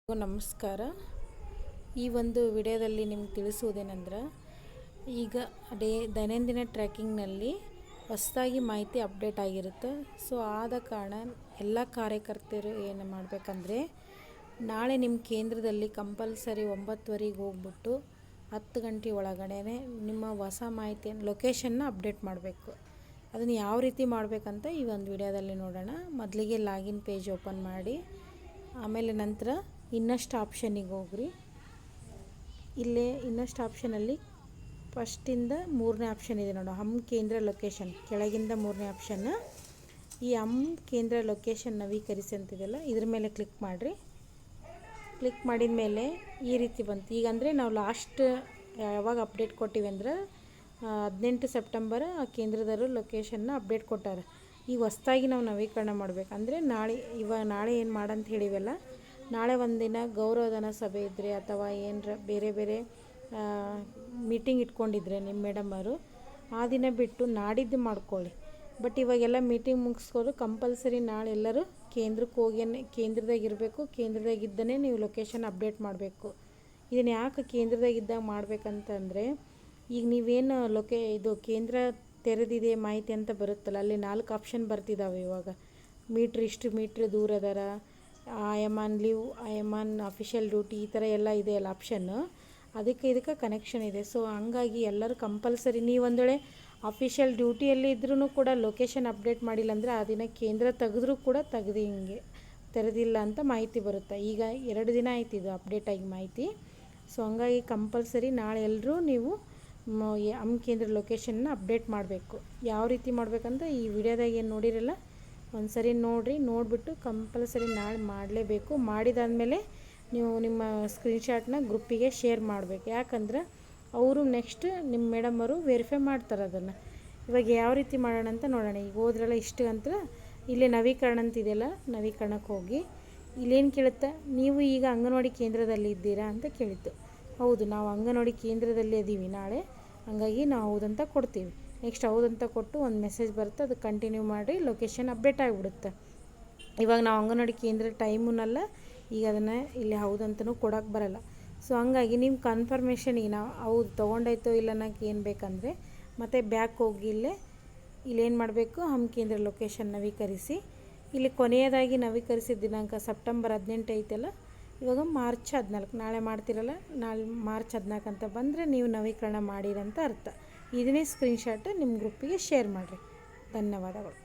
ನಮಸ್ಕಾರ. ಈ ಒಂದು ವಿಡಿಯೋದಲ್ಲಿ ನಿಮ್ಗೆ ತಿಳಿಸುವುದೇನೆಂದ್ರೆ, ಈಗ ದೈನಂದಿನ ಟ್ರ್ಯಾಕಿಂಗ್ನಲ್ಲಿ ಹೊಸದಾಗಿ ಮಾಹಿತಿ ಅಪ್ಡೇಟ್ ಆಗಿರುತ್ತೆ. ಸೊ ಆದ ಕಾರಣ ಎಲ್ಲ ಕಾರ್ಯಕರ್ತರು ಏನು ಮಾಡಬೇಕಂದ್ರೆ, ನಾಳೆ ನಿಮ್ಮ ಕೇಂದ್ರದಲ್ಲಿ ಕಂಪಲ್ಸರಿ 9:15 ಹೋಗ್ಬಿಟ್ಟು 10 ಗಂಟೆ ಒಳಗಡೆ ನಿಮ್ಮ ಹೊಸ ಮಾಹಿತಿಯನ್ನು ಲೊಕೇಶನ್ನ ಅಪ್ಡೇಟ್ ಮಾಡಬೇಕು. ಅದನ್ನು ಯಾವ ರೀತಿ ಮಾಡಬೇಕಂತ ಈ ಒಂದು ವಿಡಿಯೋದಲ್ಲಿ ನೋಡೋಣ. ಮೊದಲಿಗೆ ಲಾಗಿನ್ ಪೇಜ್ ಓಪನ್ ಮಾಡಿ, ಆಮೇಲೆ ನಂತರ ಇನ್ನಷ್ಟು ಆಪ್ಷನಿಗೆ ಹೋಗ್ರಿ. ಇಲ್ಲೇ ಇನ್ನಷ್ಟು ಆಪ್ಷನಲ್ಲಿ ಫಸ್ಟಿಂದ 3ನೇ ಆಪ್ಷನ್ ಇದೆ ನೋಡಿ, ಹಮ್ ಕೇಂದ್ರ ಲೊಕೇಶನ್. ಕೆಳಗಿಂದ 3ನೇ ಆಪ್ಷನ್, ಈ ಹಮ್ ಕೇಂದ್ರ ಲೊಕೇಶನ್ ನವೀಕರಿಸಿ ಅಂತಿದೆಯಲ್ಲ, ಇದ್ರ ಮೇಲೆ ಕ್ಲಿಕ್ ಮಾಡಿರಿ. ಕ್ಲಿಕ್ ಮಾಡಿದ ಮೇಲೆ ಈ ರೀತಿ ಬಂತು. ಈಗ ಅಂದರೆ ನಾವು ಲಾಸ್ಟ್ ಯಾವಾಗ ಅಪ್ಡೇಟ್ ಕೊಟ್ಟಿವಿ ಅಂದ್ರೆ 18 ಸೆಪ್ಟೆಂಬರ್ ಆ ಕೇಂದ್ರದವರು ಲೊಕೇಶನ್ನ ಅಪ್ಡೇಟ್ ಕೊಟ್ಟಾರೆ. ಈಗ ಹೊಸ್ದಾಗಿ ನಾವು ನವೀಕರಣ ಮಾಡಬೇಕು ಅಂದರೆ ನಾಳೆ ಏನು ಮಾಡಂತ ಹೇಳಿವಲ್ಲ, ನಾಳೆ ಒಂದಿನ ಗೌರವಧನ ಸಭೆ ಇದ್ದರೆ ಅಥವಾ ಏನರ ಬೇರೆ ಮೀಟಿಂಗ್ ಇಟ್ಕೊಂಡಿದ್ರೆ ನಿಮ್ಮ ಮೇಡಮರು, ಆ ದಿನ ಬಿಟ್ಟು ನಾಡಿದ್ದು ಮಾಡ್ಕೊಳ್ಳಿ. ಬಟ್ ಇವಾಗೆಲ್ಲ ಮೀಟಿಂಗ್ ಮುಗಿಸ್ಕೊಂಡು ಕಂಪಲ್ಸರಿ ನಾಳೆ ಎಲ್ಲರೂ ಕೇಂದ್ರಕ್ಕೆ ಹೋಗಿ ಕೇಂದ್ರದಾಗ ಇರಬೇಕು. ಕೇಂದ್ರದಾಗಿದ್ದನೇ ನೀವು ಲೊಕೇಶನ್ ಅಪ್ಡೇಟ್ ಮಾಡಬೇಕು. ಇದನ್ನು ಯಾಕೆ ಕೇಂದ್ರದಾಗಿದ್ದಾಗ ಮಾಡಬೇಕಂತಂದರೆ, ಈಗ ನೀವೇನು ಇದು ಕೇಂದ್ರ ತೆರೆದಿದೆ ಮಾಹಿತಿ ಅಂತ ಬರುತ್ತಲ್ಲ, ಅಲ್ಲಿ 4 ಆಪ್ಷನ್ ಬರ್ತಿದ್ದಾವೆ. ಇವಾಗ ಇಷ್ಟು ಮೀಟ್ರ್ ದೂರ ಅದಾರ, I M on leave, I M on official duty, ಈ ಥರ ಎಲ್ಲ ಇದೆಯಲ್ಲ ಆಪ್ಷನ್ನು, ಇದಕ್ಕೆ ಕನೆಕ್ಷನ್ ಇದೆ. ಸೊ ಹಂಗಾಗಿ ಎಲ್ಲರೂ ಕಂಪಲ್ಸರಿ, ನೀವು ಒಂದು ವೇಳೆ ಅಫಿಷಿಯಲ್ ಡ್ಯೂಟಿಯಲ್ಲಿ ಇದ್ರೂ ಕೂಡ ಲೊಕೇಶನ್ ಅಪ್ಡೇಟ್ ಮಾಡಿಲ್ಲ ಅಂದರೆ ಆ ದಿನ ಕೇಂದ್ರ ತೆಗೆದ್ರೂ ಕೂಡ ತೆರೆದಿಲ್ಲ ಅಂತ ಮಾಹಿತಿ ಬರುತ್ತೆ. ಈಗ 2 ದಿನ ಆಯ್ತು ಇದು ಅಪ್ಡೇಟ್ ಆಗಿ ಮಾಹಿತಿ. ಸೊ ಹಂಗಾಗಿ ಕಂಪಲ್ಸರಿ ನಾಳೆ ಎಲ್ಲರೂ ನೀವು ಹಮ್ ಕೇಂದ್ರ ಲೊಕೇಶನ್ನ ಅಪ್ಡೇಟ್ ಮಾಡಬೇಕು. ಯಾವ ರೀತಿ ಮಾಡಬೇಕಂತ ಈ ವಿಡಿಯೋದಾಗ ಏನು ನೋಡಿರಲ್ಲ, ಒಂದು ಸರಿ ನೋಡಿರಿ. ನೋಡಿಬಿಟ್ಟು ಕಂಪಲ್ಸರಿ ನಾಳೆ ಮಾಡಲೇಬೇಕು. ಮಾಡಿದಾದಮೇಲೆ ನೀವು ನಿಮ್ಮ ಸ್ಕ್ರೀನ್ಶಾಟ್ನ ಗ್ರೂಪಿಗೆ ಶೇರ್ ಮಾಡಬೇಕು. ಯಾಕಂದ್ರೆ ಅವರು ನೆಕ್ಸ್ಟ್ ನಿಮ್ಮ ಮೇಡಮರು ವೆರಿಫೈ ಮಾಡ್ತಾರೆ ಅದನ್ನು. ಇವಾಗ ಯಾವ ರೀತಿ ಮಾಡೋಣ ಅಂತ ನೋಡೋಣ. ಈಗ ಹೋದ್ರಲ್ಲ ಇಷ್ಟು ಅಂತ ಇಲ್ಲೇ ನವೀಕರಣ ಅಂತಿದೆಯಲ್ಲ, ನವೀಕರಣಕ್ಕೆ ಹೋಗಿ ಇಲ್ಲೇನು ಕೇಳುತ್ತೆ, ನೀವು ಈಗ ಅಂಗನವಾಡಿ ಕೇಂದ್ರದಲ್ಲಿ ಇದ್ದೀರಾ ಅಂತ ಕೇಳಿತ್ತು. ಹೌದು, ನಾವು ಅಂಗನವಾಡಿ ಕೇಂದ್ರದಲ್ಲಿ ಇದ್ದೀವಿ ನಾಳೆ, ಹಾಗಾಗಿ ನಾವು ಹೌದಂತ ಕೊಡ್ತೀವಿ. ನೆಕ್ಸ್ಟ್ ಹೌದಂತ ಕೊಟ್ಟು ಒಂದು ಮೆಸೇಜ್ ಬರುತ್ತೆ, ಅದು ಕಂಟಿನ್ಯೂ ಮಾಡಿ ಲೊಕೇಶನ್ ಅಪ್ಡೇಟ್ ಆಗಿಬಿಡುತ್ತೆ. ಇವಾಗ ನಾವು ಅಂಗನವಾಡಿ ಕೇಂದ್ರ ಟೈಮುನಲ್ಲ, ಈಗ ಅದನ್ನು ಇಲ್ಲಿ ಹೌದಂತನೂ ಕೊಡೋಕ್ಕೆ ಬರೋಲ್ಲ. ಸೊ ಹಂಗಾಗಿ ನಿಮ್ಮ ಕನ್ಫರ್ಮೇಷನಿಗೆ ನಾವು ಹೌದು ತೊಗೊಂಡಾಯ್ತೋ ಇಲ್ಲ ಅನ್ನೋಕೆ ಏನು ಬೇಕಂದರೆ, ಮತ್ತು ಬ್ಯಾಕ್ ಹೋಗಿ ಇಲ್ಲೇನು ಮಾಡಬೇಕು, ಹಮ್ ಕೇಂದ್ರ ಲೊಕೇಶನ್ ನವೀಕರಿಸಿ. ಇಲ್ಲಿ ಕೊನೆಯದಾಗಿ ನವೀಕರಿಸಿದ ದಿನಾಂಕ ಸೆಪ್ಟೆಂಬರ್ 18 ಐತಲ್ಲ, ಇವಾಗ ಮಾರ್ಚ್ 14, ನಾಳೆ ಮಾಡ್ತಿರಲ್ಲ, ನಾಳೆ ಮಾರ್ಚ್ 14 ಅಂತ ಬಂದರೆ ನೀವು ನವೀಕರಣ ಮಾಡಿರಂತ ಅರ್ಥ. ಇದನ್ನೇ ಸ್ಕ್ರೀನ್ಶಾಟ್ ನಿಮ್ಮ ಗ್ರೂಪಿಗೆ ಶೇರ್ ಮಾಡಿರಿ. ಧನ್ಯವಾದಗಳು.